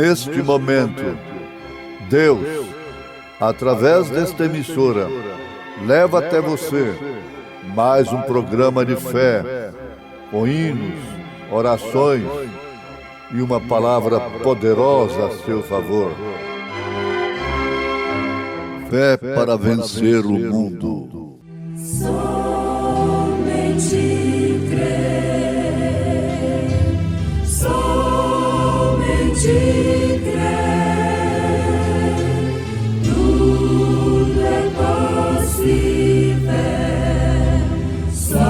neste momento, Deus, através desta emissora, leva até você mais um programa de fé, com hinos, orações e uma palavra poderosa a seu favor. Fé para vencer o mundo. Somente crer, somente crer, tudo é possível, somente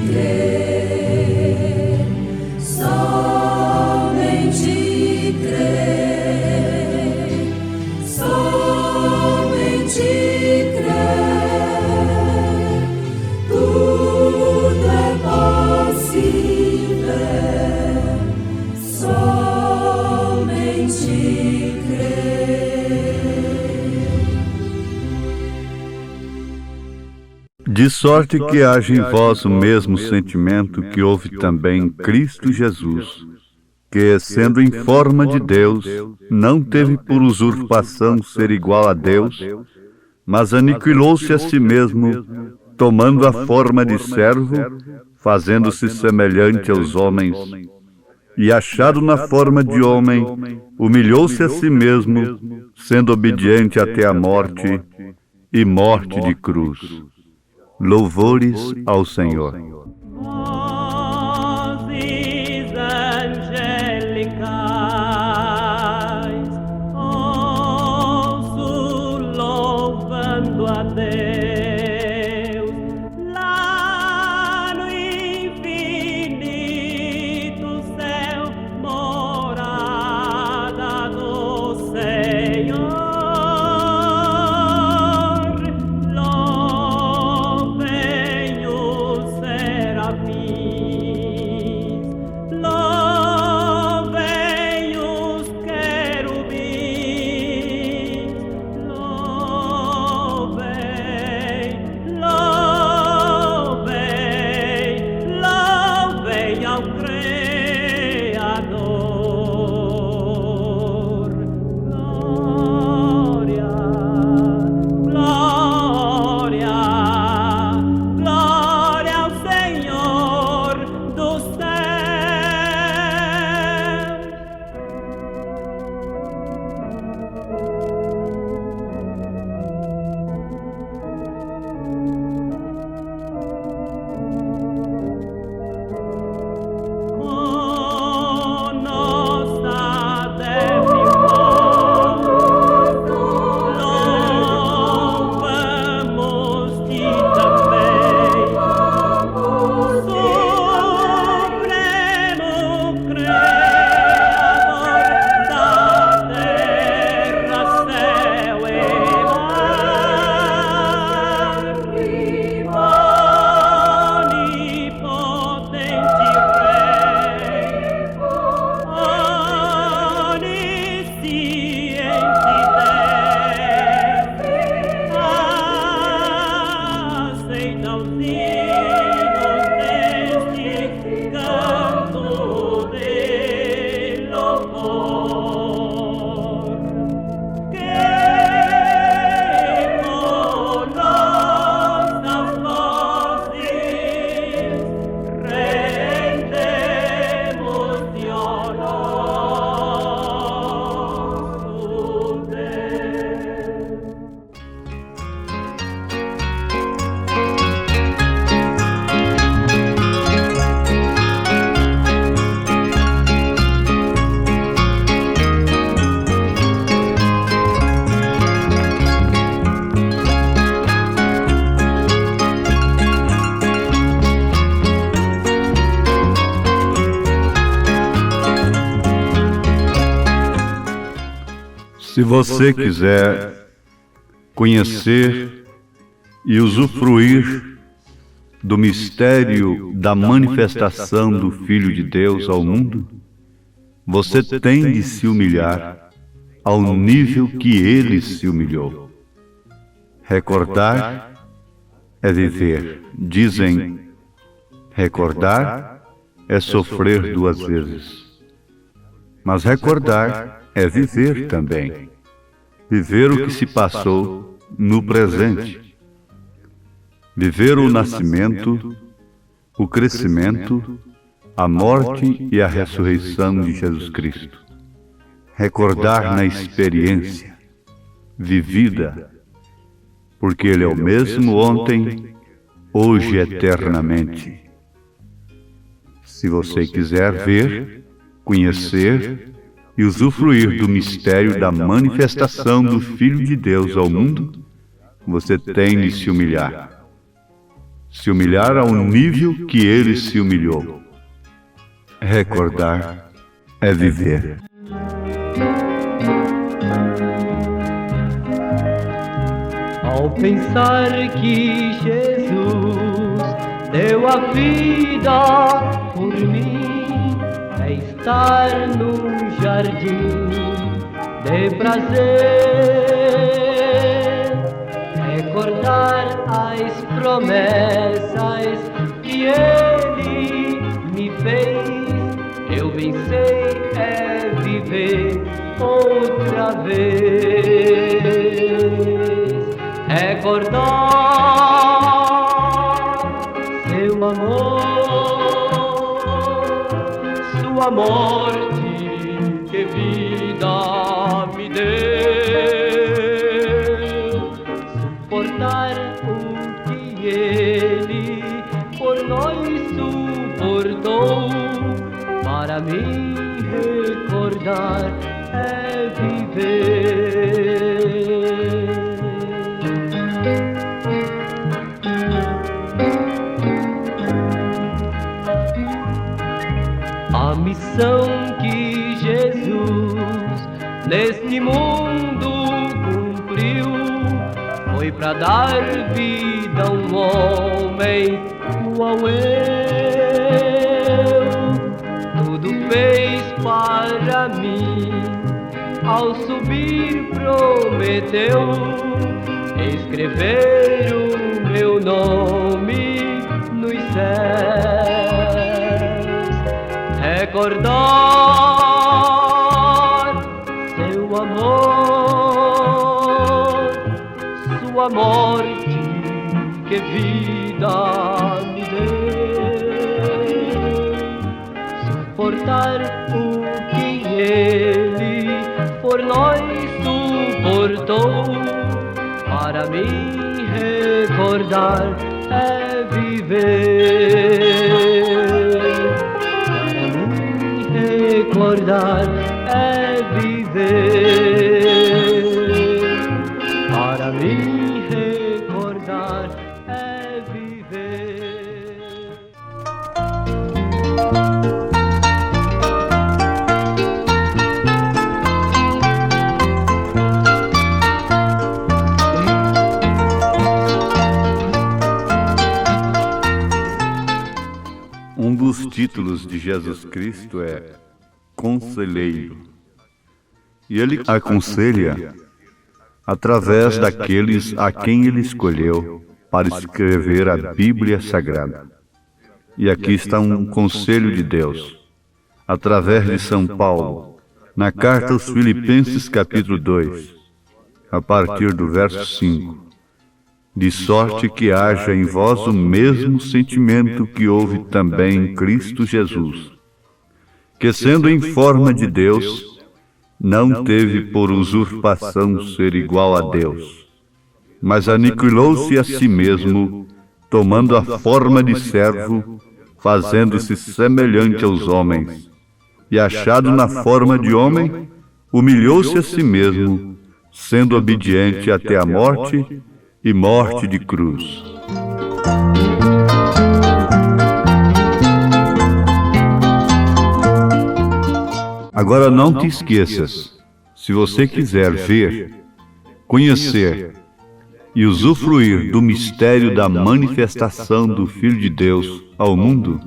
crer, somente crer, somente crer, tudo é possível, somente crer. De sorte que haja em vós o mesmo sentimento que houve também em Cristo Jesus, que, sendo em forma de Deus, não teve por usurpação ser igual a Deus, mas aniquilou-se a si mesmo, tomando a forma de servo, fazendo-se semelhante aos homens, e achado na forma de homem, humilhou-se a si mesmo, sendo obediente até a morte, e morte de cruz. Louvores ao Senhor. Vozes angelicais, ouço louvando a Deus, lá no infinito céu, morada do Senhor. Louvem os serafins, louvem os querubins, louvem, louvem, louvem ao Criador. Glória, glória, glória ao Senhor dos céus. Com nossa débil voz, louvamos-te também, Supremo Criador da terra, céu e mar, onipotente Rei, onisciente Deus, aceita os hinos deste canto de louvor, que com nossas vozes rendemos-te ao nosso Deus. Se você quiser conhecer e usufruir do mistério da manifestação do Filho de Deus ao mundo, você tem de se humilhar ao nível que ele se humilhou. Recordar é viver. Dizem, recordar é sofrer duas vezes. Mas recordar é viver também. Viver o que se passou no presente. Viver o nascimento, o crescimento, a morte e a ressurreição de Jesus Cristo. Recordar na experiência vivida, porque Ele é o mesmo ontem, hoje e eternamente. Se você quiser ver, conhecer e usufruir do mistério da manifestação do Filho de Deus ao mundo, você tem de se humilhar. Se humilhar ao nível que Ele se humilhou. Recordar é viver. Ao pensar que Jesus deu a vida por mim, é estar num jardim de prazer, recordar as promessas que Ele me fez. Eu bem sei é viver outra vez. Recordar seu amor, sua morte, que vida me deu. Suportar o que Ele por nós suportou, para mim recordar é viver. A missão que Jesus neste mundo cumpriu foi para dar vida a um homem igual eu. Tudo fez para mim, ao subir prometeu escrever o meu nome nos céus. Recordar seu amor, sua morte, que vida me deu. Suportar o que Ele por nós suportou, para mim recordar é viver. Recordar é viver. Para mim recordar é viver. Um dos títulos de Jesus Cristo é Conselheiro. E Ele aconselha através daqueles a quem Ele escolheu para escrever a Bíblia Sagrada. E aqui está um conselho de Deus, através de São Paulo, na carta aos Filipenses capítulo 2, a partir do verso 5. De sorte que haja em vós o mesmo sentimento que houve também em Cristo Jesus, que sendo em forma de Deus, não teve por usurpação ser igual a Deus, mas aniquilou-se a si mesmo, tomando a forma de servo, fazendo-se semelhante aos homens, e achado na forma de homem, humilhou-se a si mesmo, sendo obediente até a morte, e morte de cruz. Agora não te esqueças, se você quiser ver, conhecer e usufruir do mistério da manifestação do Filho de Deus ao mundo,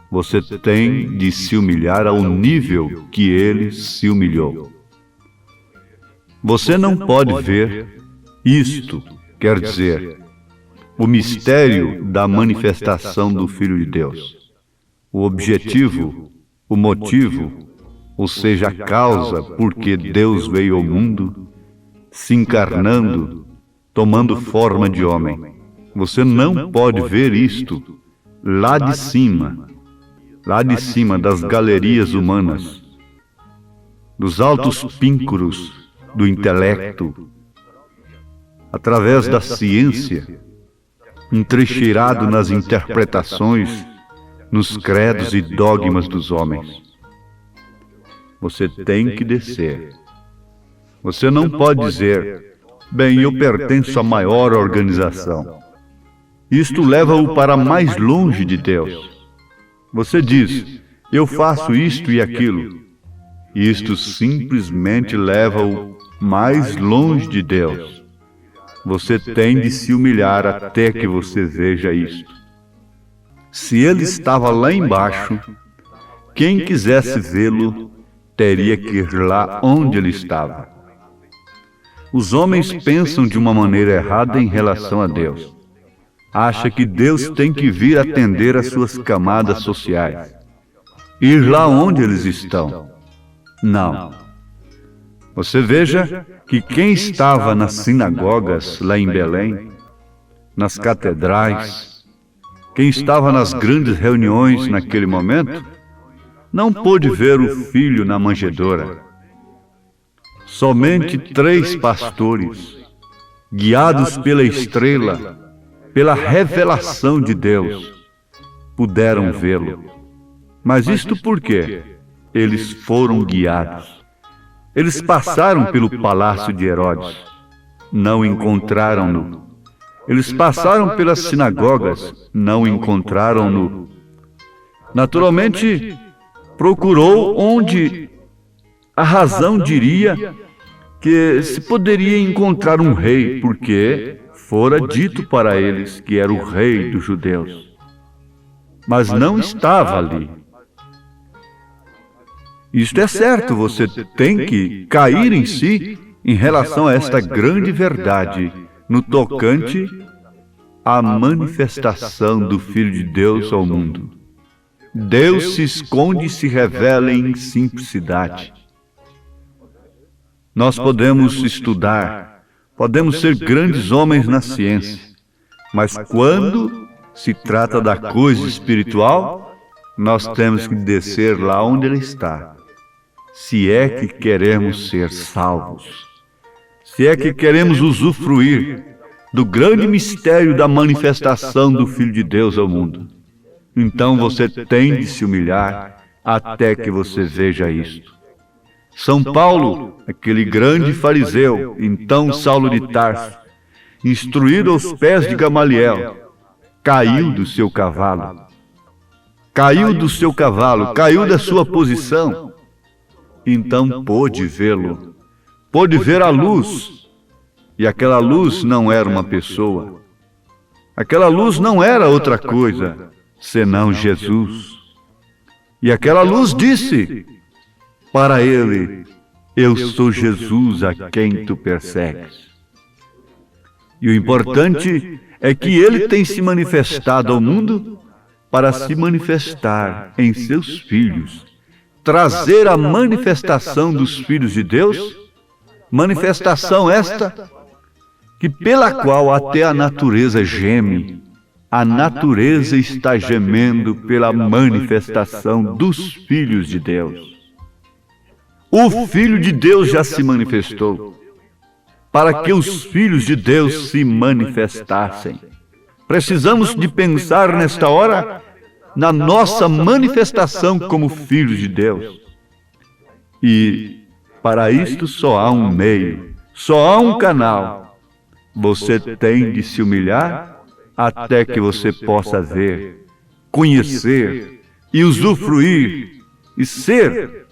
você tem de se humilhar ao nível que Ele se humilhou. Você não pode ver isto, quer dizer, o mistério da manifestação do Filho de Deus. O objetivo, o motivo, ou seja, a causa por que Deus veio ao mundo, se encarnando, tomando forma de homem. Você não pode ver isto lá de cima das galerias humanas, dos altos píncaros do intelecto, através da ciência, entrecheirado nas interpretações, nos credos e dogmas dos homens. Você tem que descer. Você não pode dizer, bem, eu pertenço à maior organização. Isto leva-o para mais longe de Deus. Você diz, eu faço isto e aquilo. Isto simplesmente leva-o mais longe de Deus. Você tem de se humilhar até que você veja isto. Se ele estava lá embaixo, quem quisesse vê-lo teria que ir lá onde ele estava. Os homens pensam de uma maneira errada em relação a Deus. Acha que Deus tem que vir atender às suas camadas sociais, ir lá onde eles estão. Não. Você veja que quem estava nas sinagogas lá em Belém, nas catedrais, quem estava nas grandes reuniões naquele momento, não pôde ver o filho na manjedoura. Somente 3 pastores, guiados pela estrela, pela revelação de Deus, puderam vê-lo. Mas isto por quê? Eles foram guiados. Eles passaram pelo palácio de Herodes, não encontraram-no. Eles passaram pelas sinagogas, não encontraram-no. Naturalmente, procurou onde a razão diria que se poderia encontrar um rei, porque fora dito para eles que era o rei dos judeus. Mas não estava ali. Isto é certo, você tem que cair em si em relação a esta grande verdade no tocante à manifestação do Filho de Deus ao mundo. Deus se esconde e se revela em simplicidade. Nós podemos estudar, podemos ser grandes homens na ciência, mas quando se trata da coisa espiritual, nós temos que descer lá onde Ele está. Se é que queremos ser salvos, se é que queremos usufruir do grande mistério da manifestação do Filho de Deus ao mundo, então você tem de se humilhar até que você veja isto. São Paulo, aquele grande fariseu, então Saulo de Tarso, instruído aos pés de Gamaliel, caiu do seu cavalo. Caiu da sua posição. Então pôde vê-lo, pôde ver a luz, e aquela luz não era uma pessoa, aquela luz não era outra coisa, senão Jesus. E aquela luz disse para ele, eu sou Jesus a quem tu persegues. E o importante é que ele tem se manifestado ao mundo para se manifestar em seus filhos, trazer a manifestação dos filhos de Deus, manifestação esta que pela qual até a natureza geme. A natureza está gemendo pela manifestação dos filhos de Deus. O Filho de Deus já se manifestou, para que os filhos de Deus se manifestassem. Precisamos de pensar nesta hora na nossa manifestação como filhos de Deus. E para isto só há um meio, só há um canal. Você tem de se humilhar até que você possa ver, conhecer e usufruir e ser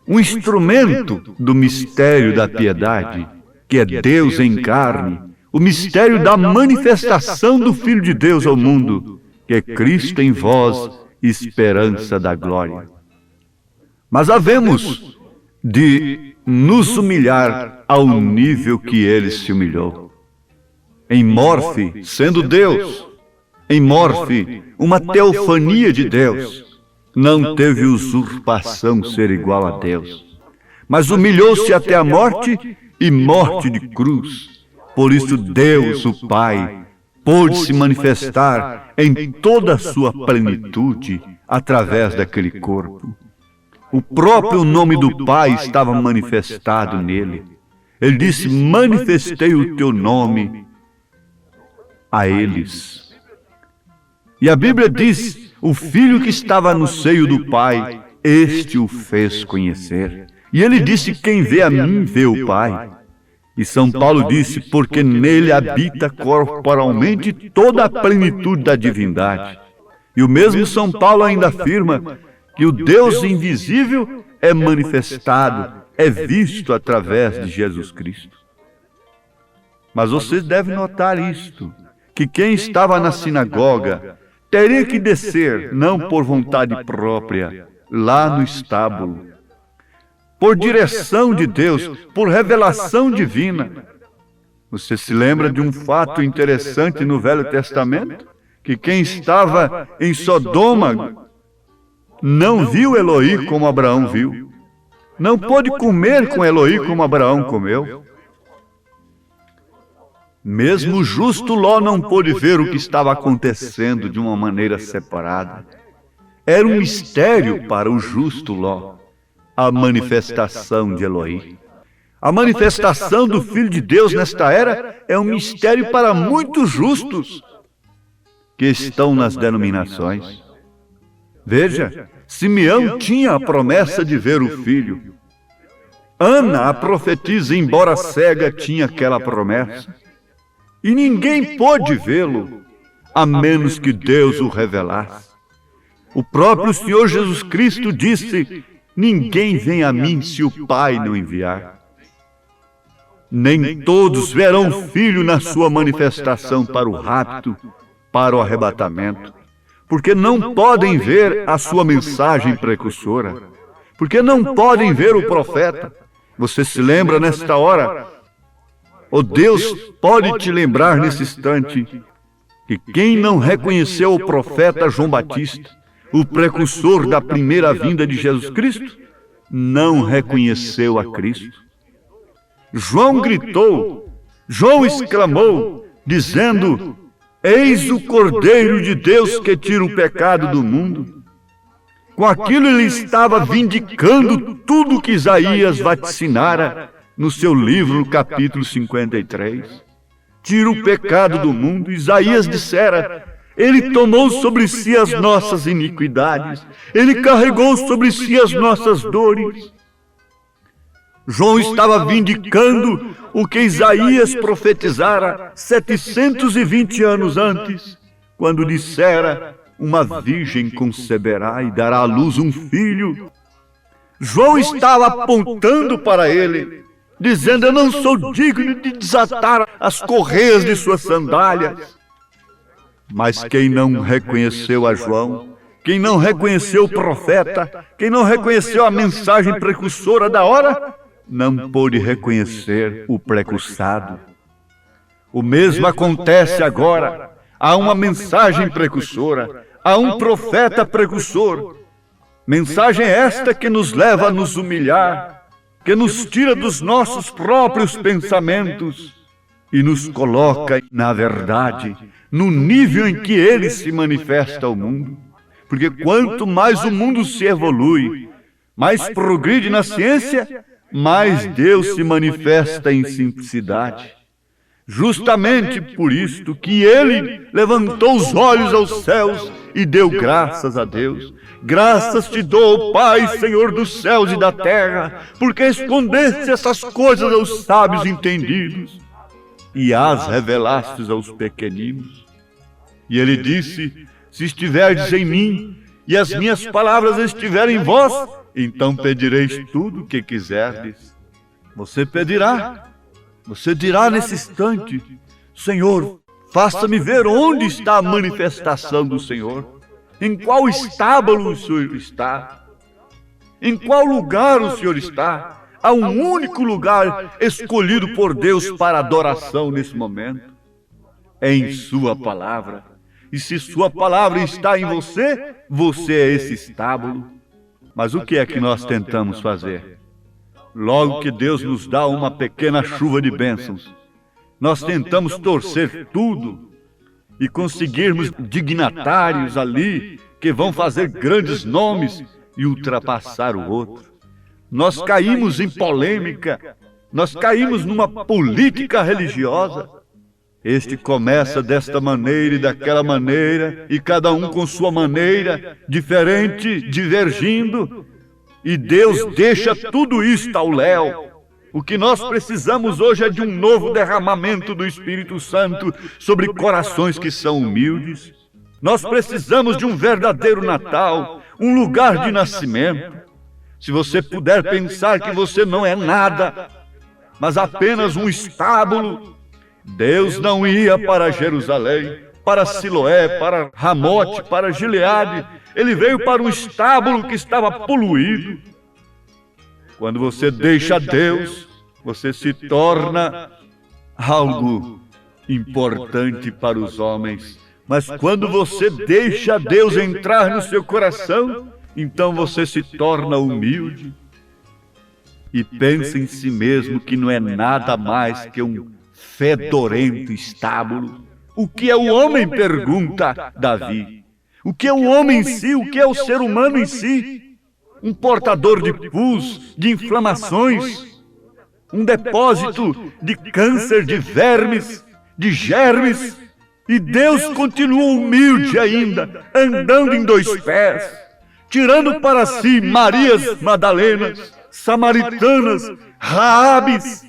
um instrumento do mistério da piedade, que é Deus em carne, o mistério da manifestação do Filho de Deus ao mundo, que é Cristo em vós, esperança da glória. Mas havemos de nos humilhar ao nível que Ele se humilhou. Em morfe, sendo Deus, em morfe, uma teofania de Deus, não teve usurpação ser igual a Deus, mas humilhou-se até a morte e morte de cruz. Por isso Deus, o Pai, pôde se manifestar em toda a sua plenitude através daquele corpo. O próprio nome do Pai estava manifestado nele. Ele disse: manifestei o teu nome a eles. E a Bíblia diz: o Filho que estava no seio do Pai, este o fez conhecer. E ele disse: quem vê a mim, vê o Pai. E São Paulo disse: porque nele habita corporalmente toda a plenitude da divindade. E o mesmo São Paulo ainda afirma que o Deus invisível é manifestado, é visto através de Jesus Cristo. Mas vocês devem notar isto, que quem estava na sinagoga teria que descer, não por vontade própria, lá no estábulo, por direção de Deus, por revelação divina. Você se lembra de um fato interessante no Velho Testamento? Que quem estava em Sodoma não viu Eloí como Abraão viu. Não pôde comer com Eloí como Abraão comeu. Mesmo o justo Ló não pôde ver o que estava acontecendo de uma maneira separada. Era um mistério para o justo Ló, a manifestação de Eloí. A manifestação do Filho de Deus nesta era é um mistério para muitos justos que estão nas denominações. Veja, Simeão tinha a promessa de ver o Filho. Ana, a profetisa, embora cega, tinha aquela promessa. E ninguém pôde vê-lo, a menos que Deus o revelasse. O próprio Senhor Jesus Cristo disse: ninguém vem a mim se o Pai não enviar. Nem todos verão o Filho na sua manifestação para o rapto, para o arrebatamento, porque não podem ver a sua mensagem precursora, porque não podem ver o profeta. Você se lembra nesta hora? Oh, Deus pode te lembrar nesse instante que quem não reconheceu o profeta João Batista, o precursor da primeira vinda de Jesus Cristo, não reconheceu a Cristo. João gritou, João exclamou, dizendo: eis o Cordeiro de Deus que tira o pecado do mundo. Com aquilo ele estava vindicando tudo o que Isaías vaticinara no seu livro, capítulo 53. Tira o pecado do mundo. Isaías dissera: ele tomou sobre si as nossas iniquidades, ele carregou sobre si as nossas dores. João estava vindicando o que Isaías profetizara 720 anos antes, quando dissera: uma virgem conceberá e dará à luz um filho. João estava apontando para ele, dizendo: eu não sou digno de desatar as correias de suas sandálias. Mas quem não reconheceu a João, quem não reconheceu o profeta, quem não reconheceu a mensagem precursora da hora, não pôde reconhecer o precursado. O mesmo acontece agora. Há uma mensagem precursora, há um profeta precursor. Mensagem esta que nos leva a nos humilhar, que nos tira dos nossos próprios pensamentos e nos coloca, na verdade, no nível em que ele se manifesta ao mundo. Porque quanto mais o mundo se evolui, mais progride na ciência, mais Deus se manifesta em simplicidade. Justamente por isto que ele levantou os olhos aos céus e deu graças a Deus. Graças te dou, Pai, Senhor dos céus e da terra, porque escondeste essas coisas aos sábios entendidos e as revelastes aos pequeninos. E ele disse: se estiverdes em mim e as minhas palavras estiverem em vós, então pedireis tudo o que quiserdes. Você pedirá. Você dirá nesse instante: Senhor, faça-me ver onde está a manifestação do Senhor. Em qual estábulo o Senhor está? Em qual lugar o Senhor está? Há um único lugar escolhido por Deus para adoração nesse momento. É em sua palavra. E se sua palavra está em você, você é esse estábulo. Mas o que é que nós tentamos fazer? Logo que Deus nos dá uma pequena chuva de bênçãos, nós tentamos torcer tudo e conseguirmos dignatários ali que vão fazer grandes nomes e ultrapassar o outro. Nós caímos em polêmica, nós caímos numa política religiosa. Este começa desta maneira e daquela maneira, e cada um com sua maneira, diferente, divergindo, e Deus deixa tudo isto ao léu. O que nós precisamos hoje é de um novo derramamento do Espírito Santo sobre corações que são humildes. Nós precisamos de um verdadeiro Natal, um lugar de nascimento. Se você puder pensar que você não é nada, mas apenas um estábulo, Deus não ia para Jerusalém, para Siloé, para Ramote, para Gileade. Ele veio para um estábulo que estava poluído. Quando você deixa Deus, você se torna algo importante para os homens. Mas quando você deixa Deus entrar no seu coração, então você se torna humilde e pensa em si mesmo que não é nada mais que um fedorento estábulo. O que é o homem? Pergunta Davi. O que é o homem em si? O que é o ser humano em si? Um portador de pus, de inflamações, um depósito de câncer, de vermes, de germes. E Deus continua humilde ainda, andando em dois pés, tirando para si Marias Madalenas, Samaritanas, Raabes,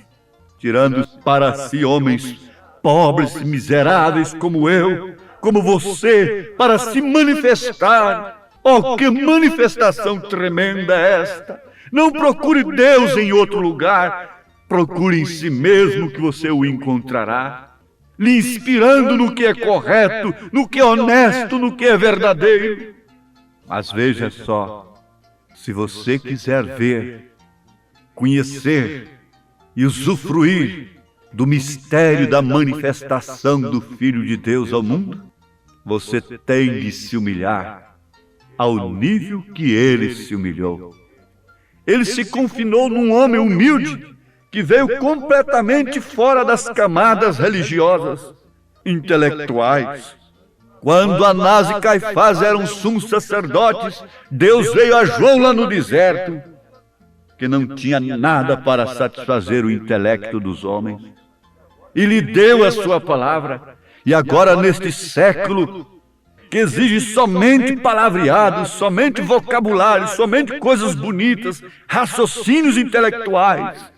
tirando para si homens pobres, miseráveis como eu, como você, para se manifestar. Oh, que manifestação tremenda é esta! Não procure Deus em outro lugar, procure em si mesmo que você o encontrará, lhe inspirando no que é correto, no que é honesto, no que é verdadeiro. Mas veja só, se você quiser ver, conhecer e usufruir do mistério da manifestação do Filho de Deus ao mundo, você tem de se humilhar ao nível que ele se humilhou. Ele se confinou num homem humilde que veio completamente fora das camadas religiosas, intelectuais. Quando Anás e Caifás eram sumos sacerdotes, Deus veio a João lá no deserto, que não tinha nada para satisfazer o intelecto dos homens, e lhe deu a sua palavra. E agora, neste século, que exige somente palavreados, somente vocabulário, somente coisas bonitas, raciocínios intelectuais,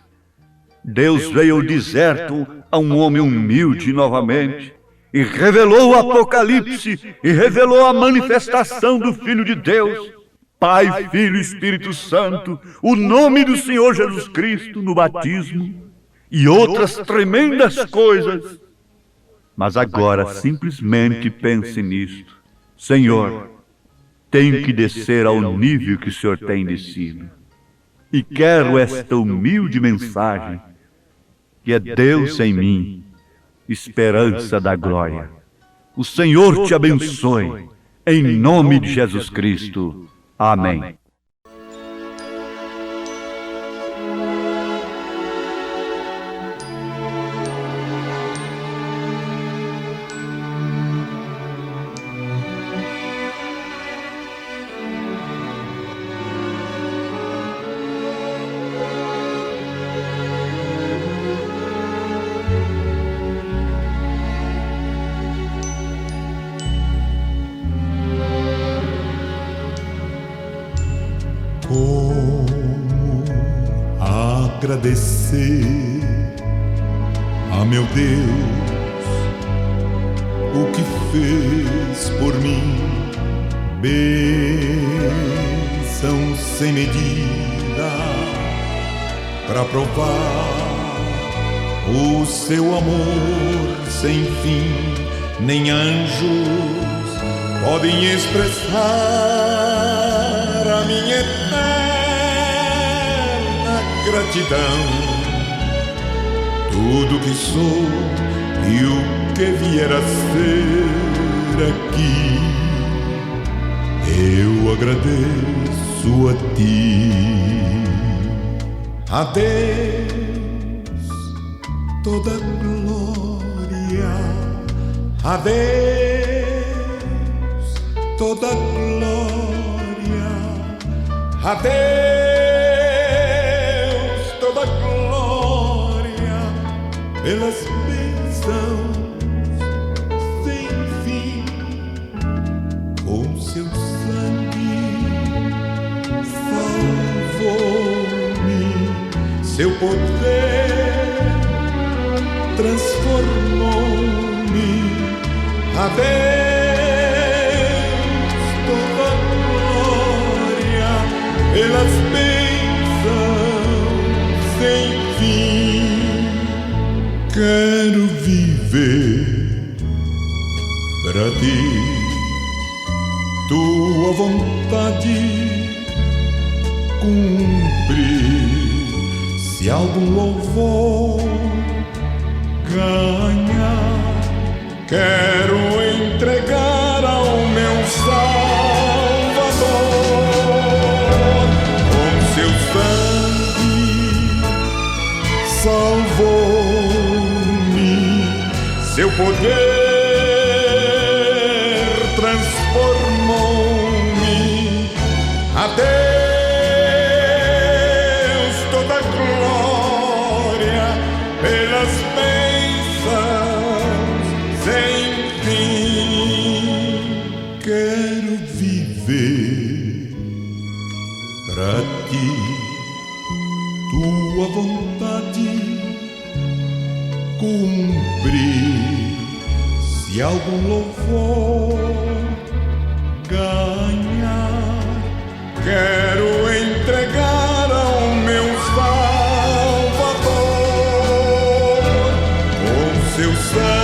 Deus veio ao deserto a um homem humilde novamente, e revelou o Apocalipse, e revelou a manifestação do Filho de Deus, Pai, Filho e Espírito Santo, o nome do Senhor Jesus Cristo no batismo, e outras tremendas coisas. Mas agora simplesmente pense nisto. Senhor, tenho que descer ao nível que o Senhor tem descido. E quero esta humilde mensagem, que é Deus em mim, esperança da glória. O Senhor te abençoe, em nome de Jesus Cristo. Amém. Agradecer a meu Deus o que fez por mim, bênção sem medida, para provar o seu amor sem fim. Nem anjos podem expressar a minha eterna gratidão. Tudo que sou e o que vier a ser aqui, eu agradeço a ti. A Deus toda glória, a Deus toda glória, a Deus toda glória, pelas bênçãos sem fim, com seu sangue salvou-me, seu poder transformou-me. A Deus toda glória, pelas bênçãos sem fim. Quero viver para ti, tua vontade cumprir. Se algum louvor ganhar, quero entregar ao meu Salvador. Com seu sangue salvou-me, seu poder transformou-me. A Deus toda glória, pelas bênçãos sem fim. Quero viver pra ti, tua vontade cumprir. Se algum louvor ganhar, quero entregar ao meu Salvador. Com seu sangue